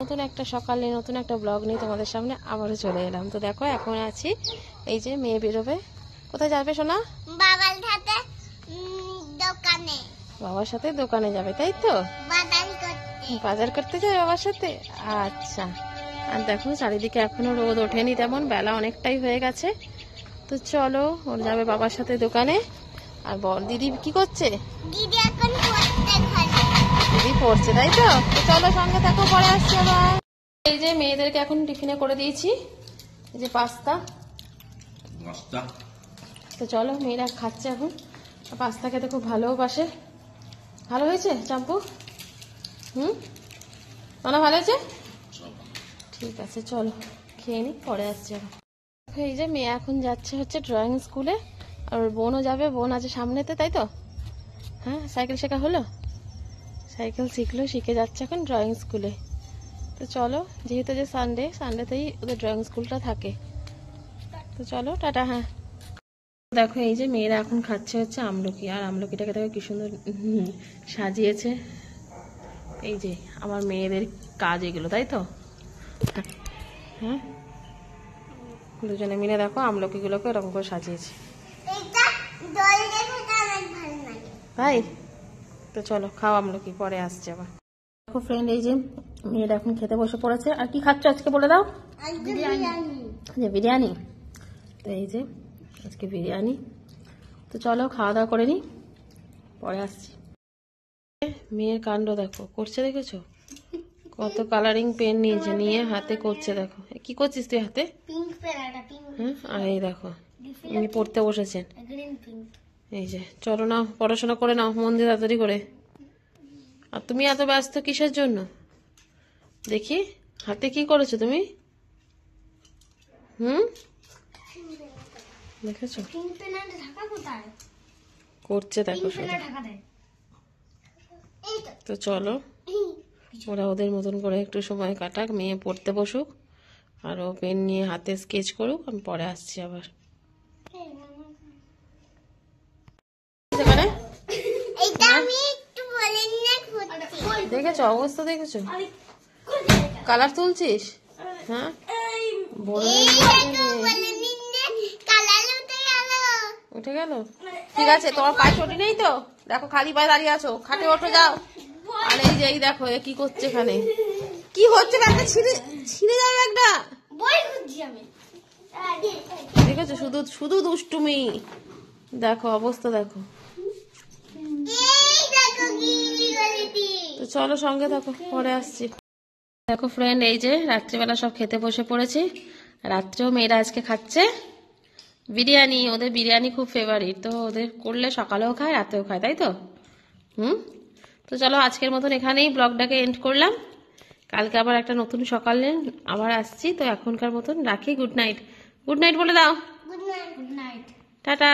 নতুন একটা সকালে নতুন একটা ব্লগ নিয়ে তোমাদের সামনে আবারও চলে এলাম। তো দেখো এখন আছি, এই যে মেয়ে বেরোবে। কোথায় যাবে সোনা? বাবার সাথে দোকানে। বাবার সাথে দোকানে যাবে, তাই তো? বাজার করতে যাবে বাবার সাথে। আচ্ছা। আর দেখো চারিদিকে এখনো রোদ ওঠেনি তেমন, বেলা অনেকটাই হয়ে গেছে। তো চলো, ওর যাবে বাবার সাথে দোকানে। আর বল দিদি কি করছে? দিদি এখন পড়তে খাবে। দিদি পড়ছে, তাই তো? চলো সঙ্গে থাকো, পরে আসছি আবার। এই যে মেয়েদেরকে এখন টিফিনে করে দিয়েছি, এই যে পাস্তা। তো চলো, মেয়েরা খাচ্ছে এখন। পাস্তা খেতে খুব ভালোবাসে। ভালো হয়েছে চাম্পু? মানে ভালো হয়েছে? ঠিক আছে, চলো খেয়ে নি, পরে আসছি আবার। এই যে মেয়ে এখন যাচ্ছে হচ্ছে ড্রয়িং স্কুলে, আর ওর বোনও যাবে। বোন আছে সামনেতে, তাই তো? হ্যাঁ, সাইকেল শেখা হলো, সাইকেল শিখলো, শিখে যাচ্ছে এখন ড্রয়িং স্কুলে। তো চলো, যেহেতু যে সানডেতেই ওদের ড্রয়িং স্কুলটা থাকে। তো চলো, টাটা। হ্যাঁ দেখো, এই যে মেয়েরা এখন খাচ্ছে হচ্ছে আমলকি। আর আমলকিটাকে দেখো কি সুন্দর সাজিয়েছে। এই যে আমার মেয়েদের কাজ এগুলো, তাই তো? হ্যাঁ, দুজনে মিলে দেখো আমলকিগুলোকে এরকম করে সাজিয়েছে, তাই তো? চলো খাও আমলকি, পরে আসছে আবার। দেখো ফ্রেন্ড, এই যে মেয়েরা এখন খেতে বসে পড়েছে। আর কি খাচ্ছ আজকে বলে দাও? বিরিয়ানি। তো এই যে আজকে বিরিয়ানি। তো চলো খাওয়া দাওয়া করে নি, পরে আসছি। মেয়ের কাণ্ড দেখো, করছে দেখেছো? কত কালারিং পেন নিয়েছে, নিয়ে হাতে করছে। দেখো কি করছিস তুই হাতে? হ্যাঁ, আর এই দেখো উনি পড়তে বসেছেন। এই যে চলো না, পড়াশোনা করে নাও মন দিয়ে তাড়াতাড়ি করে। আর তুমি এত ব্যস্ত কিসের জন্য? দেখি হাতে কি করেছো তুমি? দেখেছো করছে, দেখো শুধু। তো চলো, ওরা ওদের মতন করে একটু সময় কাটাক, মেয়ে পড়তে বসুক, আর ও পেন নিয়ে হাতে স্কেচ করুক। আমি পরে আসছি আবার। দেখেছো অবস্থা, দেখেছো? কালার তুলছিস? হ্যাঁ, উঠে গেল। ঠিক আছে, তোমার পায়ে চটি নেই তো? দেখো খালি পায়ে দাঁড়িয়ে আছো, খাটে ওঠো যাও। আর এই যে এই দেখো এ কি করছে এখানে, কি হচ্ছে? একটা ছিঁড়ে যাবে একটা। দেখেছো, শুধু শুধু দুষ্টুমি। দেখো অবস্থা দেখো। তো চলো সঙ্গে থাকো, পরে আসছি। দেখো ফ্রেন্ড, এই যে রাত্রিবেলা সব খেতে বসে পড়েছি। রাত্রেও মেয়েরা আজকে খাচ্ছে বিরিয়ানি। ওদের বিরিয়ানি খুব ফেভারিট, তো ওদের করলে সকালেও খায় রাতেও খায়, তাই তো? তো চলো আজকের মতন এখানেই ব্লগটাকে এন্ড করলাম। কালকে আবার একটা নতুন সকালে আবার আসছি। তো এখনকার মতন রাখি, গুড নাইট। গুড নাইট বলে দাও। Good night. টাটা।